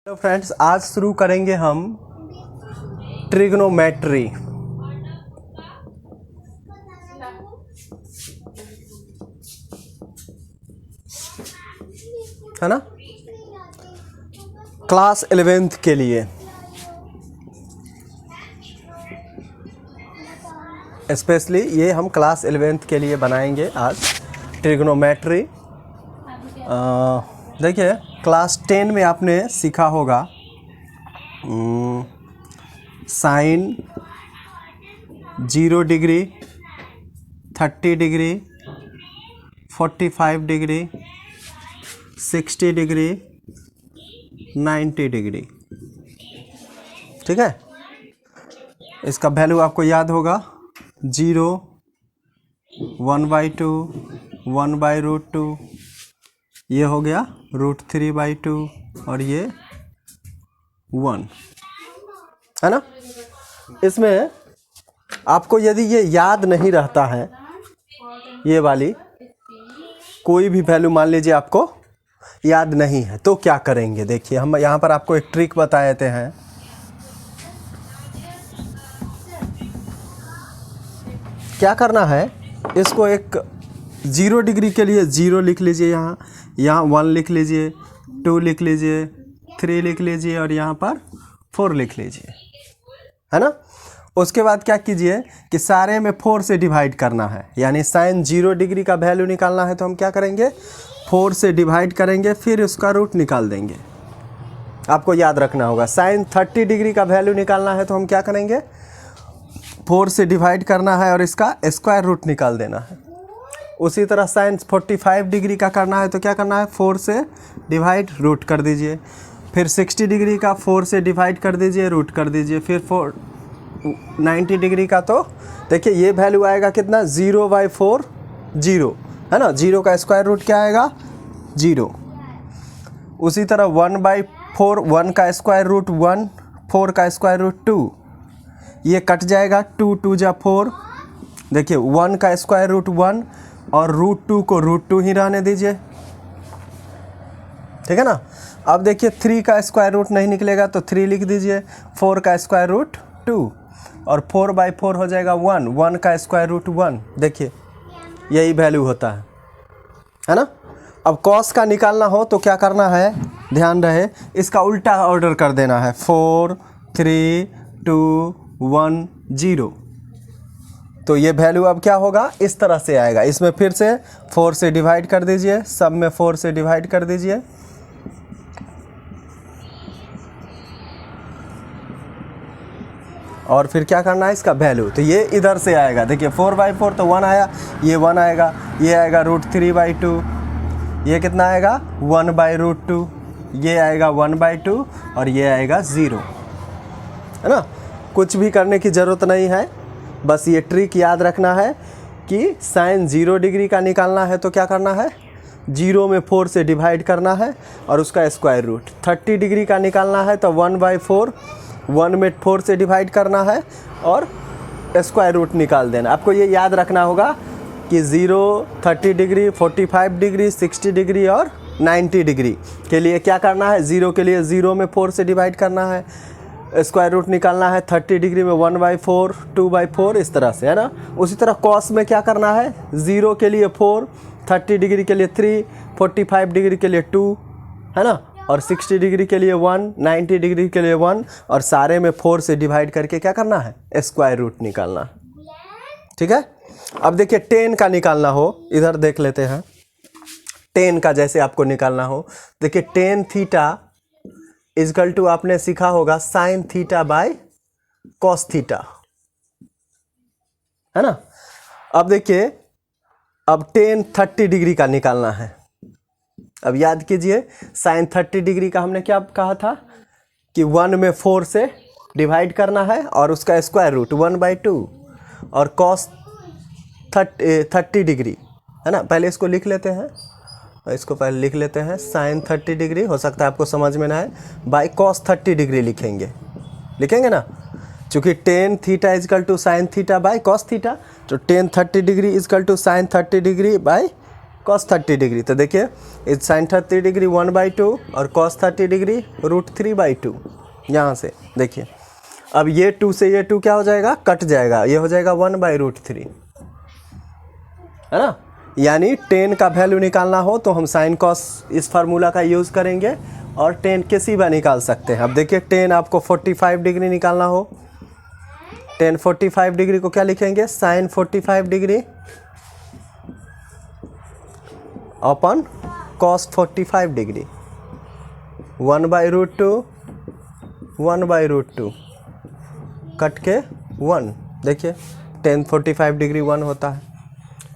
Hello friends, आज शुरू करेंगे हम ट्रिग्नोमेट्री। है ना, क्लास 11th के लिए स्पेशली ये हम क्लास 11th के लिए बनाएंगे आज ट्रिग्नोमेट्री। देखिए, क्लास 10 में आपने सीखा होगा sine 0 degree, 30 degree, 45 degree, 60 degree, 90 degree. ठीक है, इसका वैल्यू आपको याद होगा 0, 1/2, 1/√2, ये हो गया √3/2 और ये 1, है ना। इसमें आपको यदि ये याद नहीं रहता है, ये वाली कोई भी वैल्यू मान लीजिए आपको याद नहीं है, तो क्या करेंगे। देखिए, हम यहाँ पर आपको एक ट्रिक बता देते हैं। क्या करना है, इसको एक 0 डिग्री के लिए 0 लिख लीजिए, यहाँ 1 लिख लीजिए, 2 लिख लीजिए, 3 लिख लीजिए और यहाँ पर 4 लिख लीजिए, है ना। उसके बाद क्या कीजिए कि सारे में 4 से डिवाइड करना है, यानी साइन 0 डिग्री का वैल्यू निकालना है तो हम क्या करेंगे, 4 से डिवाइड करेंगे, फिर उसका रूट निकाल देंगे। आपको याद रखना होगा, साइन 30 डिग्री का वैल्यू निकालना है तो हम क्या करेंगे, 4 से डिवाइड करना है और इसका स्क्वायर रूट निकाल देना है। उसी तरह साइन 45 डिग्री का करना है तो क्या करना है, 4 से डिवाइड रूट कर दीजिए। फिर 60 डिग्री का 4 से डिवाइड कर दीजिए, रूट कर दीजिए। फिर 90 डिग्री का तो देखिए ये वैल्यू आएगा कितना, 0/4, 0, है ना। 0 का स्क्वायर रूट क्या आएगा, 0। उसी तरह 1/4, 1 का स्क्वायर रूट 1, 4 का स्क्वायर रूट 2, ये कट जाएगा, 2 2 जा 4। देखिए 1 का स्क्वायर रूट 1 और √2 को √2 ही रहने दीजिए, ठीक है ना। अब देखिए 3 का स्क्वायर रूट नहीं निकलेगा तो 3 लिख दीजिए, 4 का स्क्वायर रूट 2 और 4/4 हो जाएगा 1, 1 का स्क्वायर रूट 1। देखिए यही वैल्यू होता है ना। अब कॉस का निकालना हो तो क्या करना है, ध्यान रहे, इसका उल्टा ऑर्डर कर देना है, 4 3 2 1 0। तो ये वैल्यू अब क्या होगा, इस तरह से आएगा। इसमें फिर से 4 से डिवाइड कर दीजिए, सब में 4 से डिवाइड कर दीजिए, और फिर क्या करना है, इसका वैल्यू तो ये इधर से आएगा। देखिए 4/4 तो 1 आया, ये 1 आएगा, ये आएगा √3/2, ये कितना आएगा 1/√2, ये आएगा 1/2 और ये आएगा 0, है ना। कुछ भी करने की ज़रूरत नहीं है, बस ये ट्रिक याद रखना है कि साइन 0 डिग्री का निकालना है तो क्या करना है, 0 में 4 से डिवाइड करना है और उसका स्क्वायर रूट। 30 डिग्री का निकालना है तो 1/4, 1 में 4 से डिवाइड करना है और स्क्वायर रूट निकाल देना। आपको ये याद रखना होगा कि 0, 30 डिग्री, 45 डिग्री, 60 डिग्री और 90 डिग्री के लिए क्या करना है, 0 के लिए 0 में 4 से डिवाइड करना है, स्क्वायर रूट निकालना है। 30 डिग्री में 1/4, 2/4, इस तरह से, है ना। उसी तरह कॉस में क्या करना है, 0 के लिए 4, 30 डिग्री के लिए 3, 45 डिग्री के लिए 2, है ना, और 60 डिग्री के लिए 1, 90 डिग्री के लिए 1 और सारे में 4 से डिवाइड करके क्या करना है, स्क्वायर रूट निकालना है। ठीक है। अब देखिए 10 का निकालना हो, इधर देख लेते हैं। 10 का जैसे आपको निकालना हो, देखिए tan थीटा इजकल टू आपने सीखा होगा साइन θ/cos θ, है ना। अब देखिए, अब tan 30 डिग्री का निकालना है। अब याद कीजिए, साइन 30 डिग्री का हमने क्या कहा था कि 1 में 4 से डिवाइड करना है और उसका स्क्वायर रूट 1/2 और cos 30 डिग्री, है ना। पहले इसको लिख लेते हैं, इसको पहले लिख लेते हैं, साइन 30 डिग्री, हो सकता है आपको समझ में ना आए, बाई cos 30 डिग्री लिखेंगे ना, चूँकि tan θ is equal to sign θ/cos θ, तो tan 30 degree is equal to sine 30 degree by cos 30 degree. तो देखिए इस sin 30 डिग्री 1/2 और cos 30 डिग्री √3/2। यहाँ से देखिए अब ये 2 से ये 2 क्या हो जाएगा, कट जाएगा, ये हो जाएगा 1/√3, है ना। यानी tan का वैल्यू निकालना हो तो हम sin cos इस फार्मूला का यूज़ करेंगे और tan किसी भी निकाल सकते हैं। अब देखिए tan आपको 45 डिग्री निकालना हो, tan 45 डिग्री को क्या लिखेंगे, sin 45 डिग्री अपन cos 45 डिग्री 1/√2 1/√2 कट के 1। देखिए tan 45 डिग्री 1 होता है।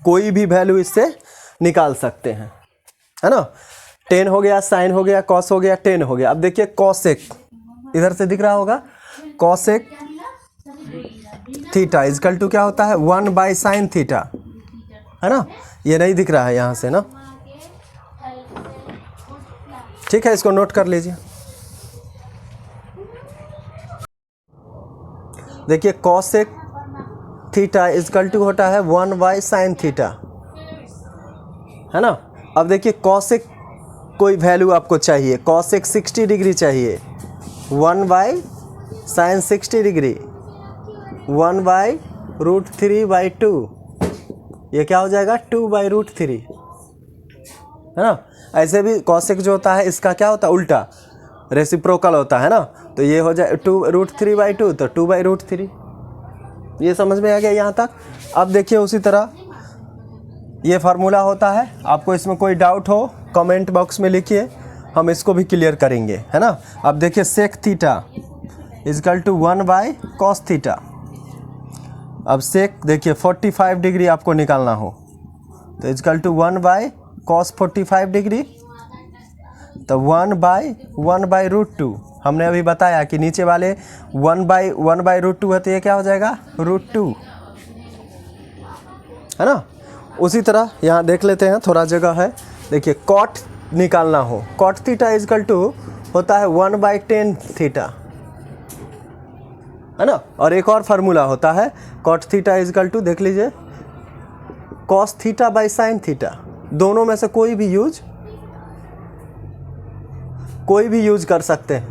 कोई भी वैल्यू इससे निकाल सकते हैं, है ना। tan हो गया, sin हो गया, cos हो गया, tan हो गया। अब देखिए cosec इधर से दिख रहा होगा, cosec थीटा इजकल टू क्या होता है 1/sin थीटा, है ना। ये नहीं दिख रहा है यहाँ से ना, ठीक है, इसको नोट कर लीजिए। देखिए cosec थीटा इजकल टू होता है 1/sin थीटा, है ना। अब देखिए cosec कोई वैल्यू आपको चाहिए, cosec 60 डिग्री चाहिए, 1/sin 60 डिग्री 1/√3/2, ये क्या हो जाएगा 2/√3, है ना। ऐसे भी cosec जो होता है इसका क्या होता है उल्टा, रेसिप्रोकल होता है ना। तो ये हो जाए 2√3/2 तो 2/√3। ये समझ में आ गया यहाँ तक। अब देखिए उसी तरह ये फार्मूला होता है। आपको इसमें कोई डाउट हो कमेंट बॉक्स में लिखिए, हम इसको भी क्लियर करेंगे, है ना। अब देखिए sec theta is equal to 1/cos theta. अब सेक देखिए 45 डिग्री आपको निकालना हो तो इजकल टू 1/cos 45 डिग्री, तो 1/√2। हमने अभी बताया कि नीचे वाले 1/√2 है तो ये क्या हो जाएगा √2, है ना। उसी तरह यहाँ देख लेते हैं, थोड़ा जगह है। देखिए cot निकालना हो, cot थीटा इजकल टू होता है 1/tan थीटा, है ना। और एक और फार्मूला होता है cot थीटा इजकल टू, देख लीजिए cos theta by sin theta. दोनों में से कोई भी यूज कर सकते हैं,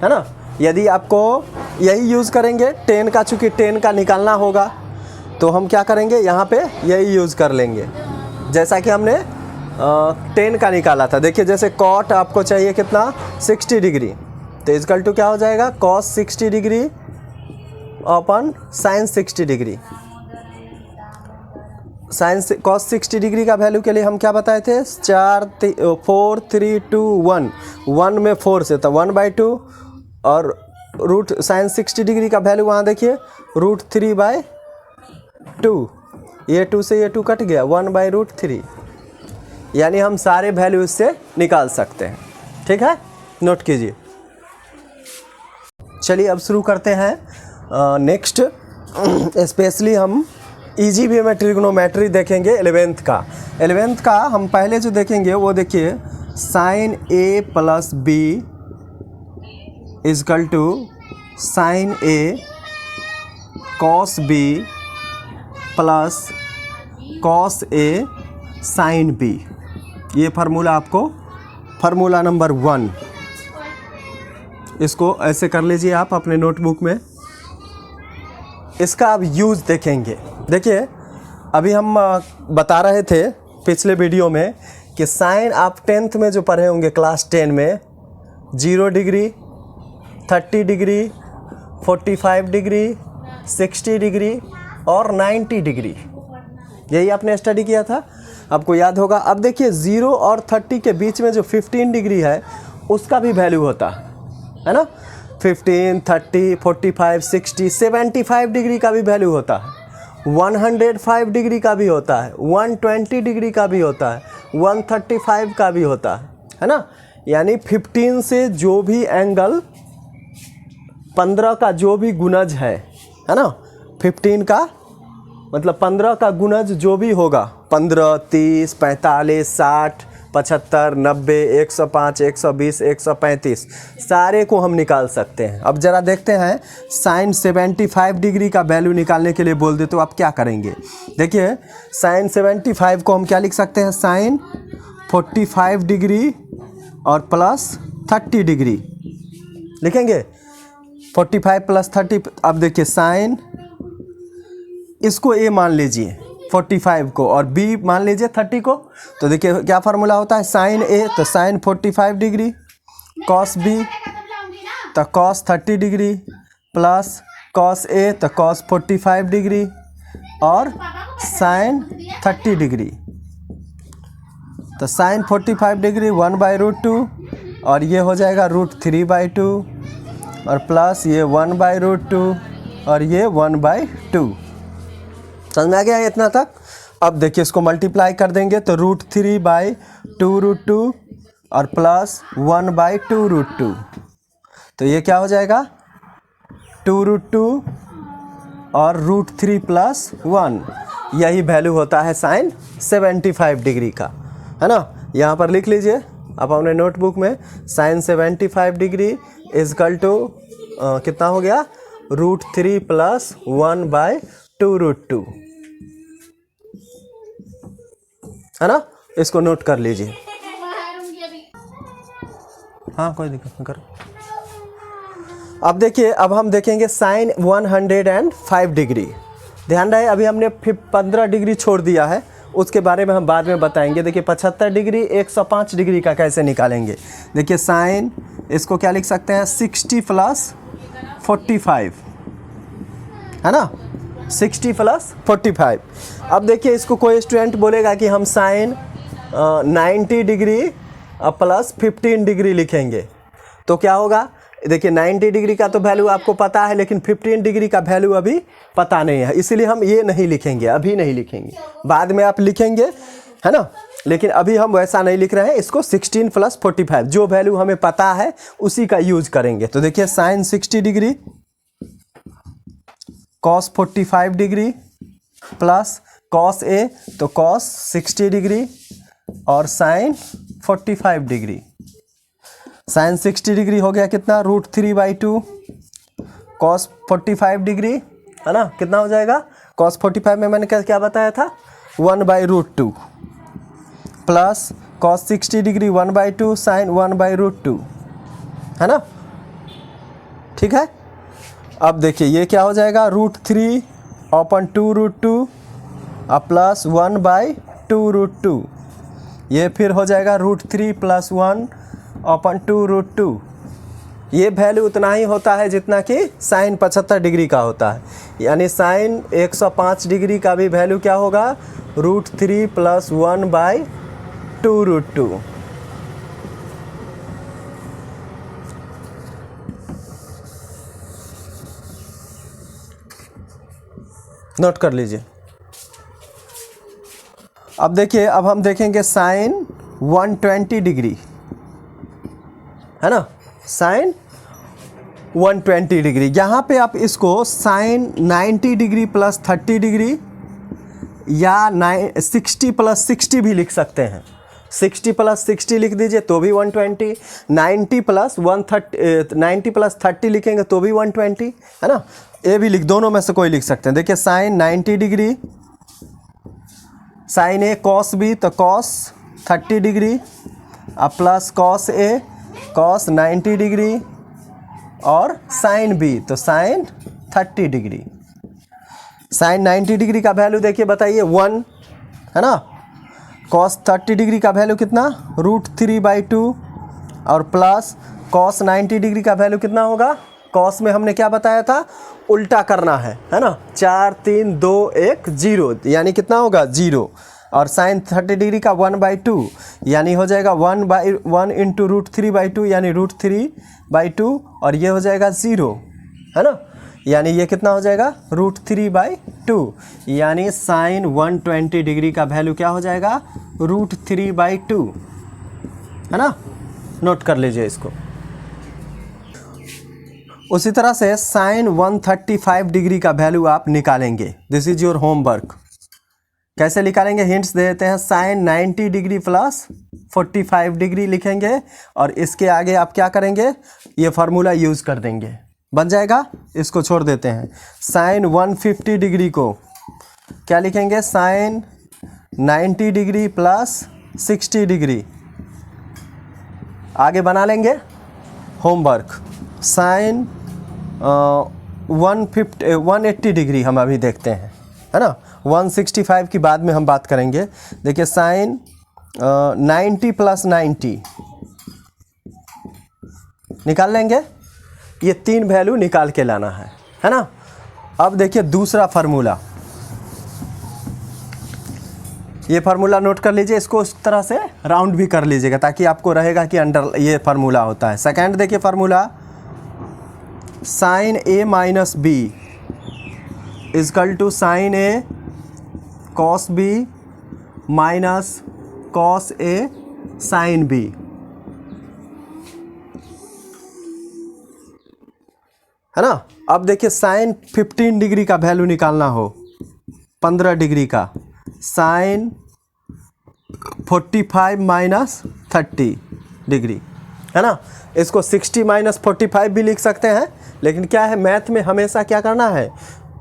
है ना। यदि आपको यही यूज़ करेंगे tan का, चूँकि tan का निकालना होगा तो हम क्या करेंगे यहाँ पे यही यूज़ कर लेंगे, जैसा कि हमने tan का निकाला था। देखिए जैसे cot आपको चाहिए कितना 60 डिग्री, तो इजकल टू क्या हो जाएगा cos 60 डिग्री अपन sin 60 डिग्री। cos 60 डिग्री का वैल्यू के लिए हम क्या बताए थे 4 4 3 2 1, 1 में 4 से तो 1/2 और sin 60 डिग्री का वैल्यू वहाँ देखिए √3/2, ये 2 से ये 2 कट गया 1/√3। यानी हम सारे वैल्यू इससे निकाल सकते हैं, ठीक है, नोट कीजिए। चलिए अब शुरू करते हैं नेक्स्ट। स्पेशली हम इजी वे में ट्रिग्नोमेट्री देखेंगे 11th का हम पहले जो देखेंगे वो देखिए sin a plus b is equal to sin a cos b plus cos a sin b। ये फार्मूला आपको फार्मूला नंबर 1, इसको ऐसे कर लीजिए आप अपने नोटबुक में। इसका अब यूज़ देखेंगे। देखिए अभी हम बता रहे थे पिछले वीडियो में कि साइन आप 10th में जो पढ़े होंगे क्लास 10 में 0 डिग्री 30 डिग्री 45 डिग्री 60 डिग्री और 90 डिग्री, यही आपने स्टडी किया था, आपको याद होगा। अब देखिए 0 और 30 के बीच में जो 15 डिग्री है उसका भी वैल्यू होता है ना। 15, 30, 45, 60, 75 डिग्री का भी वैल्यू होता है, 105 डिग्री का भी होता है, 120 डिग्री का भी होता है, 135 का भी होता है ना। यानी 15 से जो भी एंगल 15 का जो भी गुणज है ना, 15 का मतलब 15 का गुणज जो भी होगा 15, 30, 45, 60, 75, 90, 105, 120, 135 सारे को हम निकाल सकते हैं। अब ज़रा देखते हैं साइन 75 डिग्री का वैल्यू निकालने के लिए बोल दे तो आप क्या करेंगे। देखिए साइन 75 को हम क्या लिख सकते हैं, साइन 45 डिग्री और प्लस 30 डिग्री लिखेंगे, 45 प्लस 30। अब देखिए साइन, इसको ए मान लीजिए 45 को और बी मान लीजिए 30 को, तो देखिए क्या फार्मूला होता है, साइन ए तो साइन 45 डिग्री, कॉस बी तो cos 30 degree, plus cos A तो कॉस 45 डिग्री और साइन 30 डिग्री। तो साइन 45 डिग्री 1/√2 और ये हो जाएगा √3/2 और प्लस ये 1/√2 और ये 1/2। समझ में आ गया इतना तक। अब देखिए इसको मल्टीप्लाई कर देंगे तो √3/2√2 और प्लस 1/2√2, तो ये क्या हो जाएगा 2√2 और √3 + 1। यही वैल्यू होता है साइन 75 डिग्री का, है ना। यहाँ पर लिख लीजिए आप अपने नोटबुक में, साइन 75 डिग्री इजकल टू कितना हो गया, √3 + 1/2√2, है ना। इसको नोट कर लीजिए। हाँ कोई दिक्कत नहीं, करो। अब देखिए, अब हम देखेंगे साइन 105 डिग्री। ध्यान रहे अभी हमने 15 डिग्री छोड़ दिया है, उसके बारे में हम बाद में बताएंगे। देखिए 75 डिग्री 105 डिग्री का कैसे निकालेंगे। देखिए साइन, इसको क्या लिख सकते हैं, 60 + 45, है ना, 60 + 45। अब देखिए इसको कोई स्टूडेंट बोलेगा कि हम साइन 90 डिग्री प्लस 15 डिग्री लिखेंगे, तो क्या होगा। देखिए 90 डिग्री का तो वैल्यू आपको पता है, लेकिन 15 डिग्री का वैल्यू अभी पता नहीं है, इसीलिए हम ये नहीं लिखेंगे, अभी नहीं लिखेंगे, बाद में आप लिखेंगे, है ना। लेकिन अभी हम वैसा नहीं लिख रहे हैं, इसको 16 + 45 जो वैल्यू हमें पता है उसी का यूज करेंगे। तो देखिए sine 60 degree cos 45 degree plus cos A तो कॉस 60 डिग्री और साइन 45 डिग्री। साइन 60 डिग्री हो गया कितना, √3/2 कॉस 45 डिग्री, है ना, कितना हो जाएगा, कॉस 45 में मैंने क्या बताया था, 1/√2 प्लस कॉस 60 डिग्री 1/2 साइन 1/√2, है ना, ठीक है। अब देखिए ये क्या हो जाएगा, √3/2√2 प्लस 1/2√2, ये फिर हो जाएगा √3 + 1/2√2। ये वैल्यू उतना ही होता है जितना कि साइन 75 डिग्री का होता है, यानी साइन 105 डिग्री का भी वैल्यू क्या होगा, √3 + 1/2√2। नोट कर लीजिए। अब देखिए, अब हम देखेंगे साइन 120 डिग्री, है ना, साइन 120 डिग्री। यहाँ पे आप इसको साइन 90 डिग्री + 30 डिग्री या 60 + 60 भी लिख सकते हैं। 60 + 60 लिख दीजिए तो भी 120, 90 + 30 लिखेंगे तो भी 120, है ना। ये भी लिख, दोनों में से कोई लिख सकते हैं। देखिए sign 90 degree, sign A cos B तो कॉस 30 डिग्री प्लस कॉस ए कॉस 90 डिग्री और साइन बी तो साइन 30 डिग्री। साइन 90 डिग्री का वैल्यू देखिए बताइए 1, है ना। कॉस 30 डिग्री का वैल्यू कितना, √3/2 और प्लस कॉस 90 डिग्री का वैल्यू कितना होगा, कॉस में हमने क्या बताया था, उल्टा करना है ना, 4 3 2 1 0, यानी कितना होगा 0। और साइन 30 डिग्री का 1/2 यानी हो जाएगा 1 × √3/2 यानी √3/2 और ये हो जाएगा 0, है ना, यानी ये कितना हो जाएगा √3/2, यानी साइन 120 डिग्री का वैल्यू क्या हो जाएगा, √3/2, है ना। नोट कर लीजिए इसको। उसी तरह से साइन 135 डिग्री का वैल्यू आप निकालेंगे। दिस इज योर होमवर्क, कैसे निकालेंगे, हिंट्स दे देते हैं। साइन 90 डिग्री प्लस 45 डिग्री लिखेंगे और इसके आगे आप क्या करेंगे, ये फार्मूला यूज़ कर देंगे, बन जाएगा। इसको छोड़ देते हैं। साइन 150 डिग्री को क्या लिखेंगे, साइन 90 डिग्री प्लस 60 डिग्री। आगे बना लेंगे होमवर्क। साइन 180 डिग्री हम अभी देखते हैं, है ना। 165 की बाद में हम बात करेंगे। देखिए साइन 90 प्लस 90 निकाल लेंगे। ये 3 वैल्यू निकाल के लाना है ना। अब देखिए दूसरा फार्मूला, ये फार्मूला नोट कर लीजिए, इसको उस तरह से राउंड भी कर लीजिएगा ताकि आपको रहेगा कि अंडर ये फार्मूला होता है। सेकंड देखिए formula, sine A minus B is equal to sine A cos B minus cos A sine B. है ना। अब देखिए साइन 15 डिग्री का वैल्यू निकालना हो, 15 डिग्री का, साइन 45 माइनस 30 डिग्री, है ना। इसको 60 माइनस 45 भी लिख सकते हैं, लेकिन क्या है, मैथ में हमेशा क्या करना है,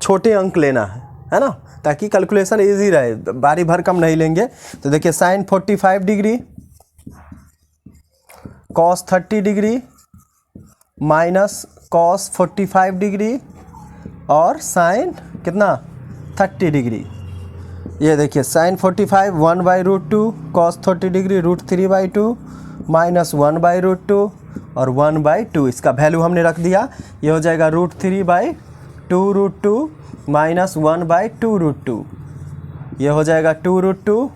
छोटे अंक लेना है ना, ताकि कैलकुलेशन इजी रहे, बारी भर कम नहीं लेंगे। तो देखिए sine 45 degree cos 30 degree minus cos 45 degree और साइन कितना 30 डिग्री। ये देखिए साइन 45 1/√2 कॉस 30 डिग्री √3/2 माइनस 1/√2 और 1/2। इसका वैल्यू हमने रख दिया, ये हो जाएगा √3/2√2 माइनस 1/2√2। ये हो जाएगा 2√2,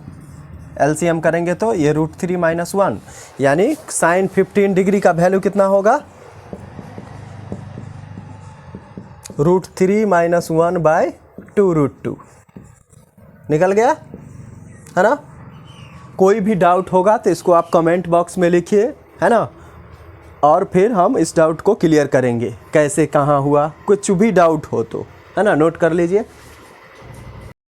एलसीएम करेंगे तो ये √3 माइनस 1, यानी साइन 15 डिग्री का वैल्यू कितना होगा, √3 माइनस 1/2√2। निकल गया, है ना। कोई भी डाउट होगा तो इसको आप कमेंट बॉक्स में लिखिए, है ना, और फिर हम इस डाउट को क्लियर करेंगे, कैसे कहाँ हुआ, कुछ भी डाउट हो तो, है ना, नोट कर लीजिए।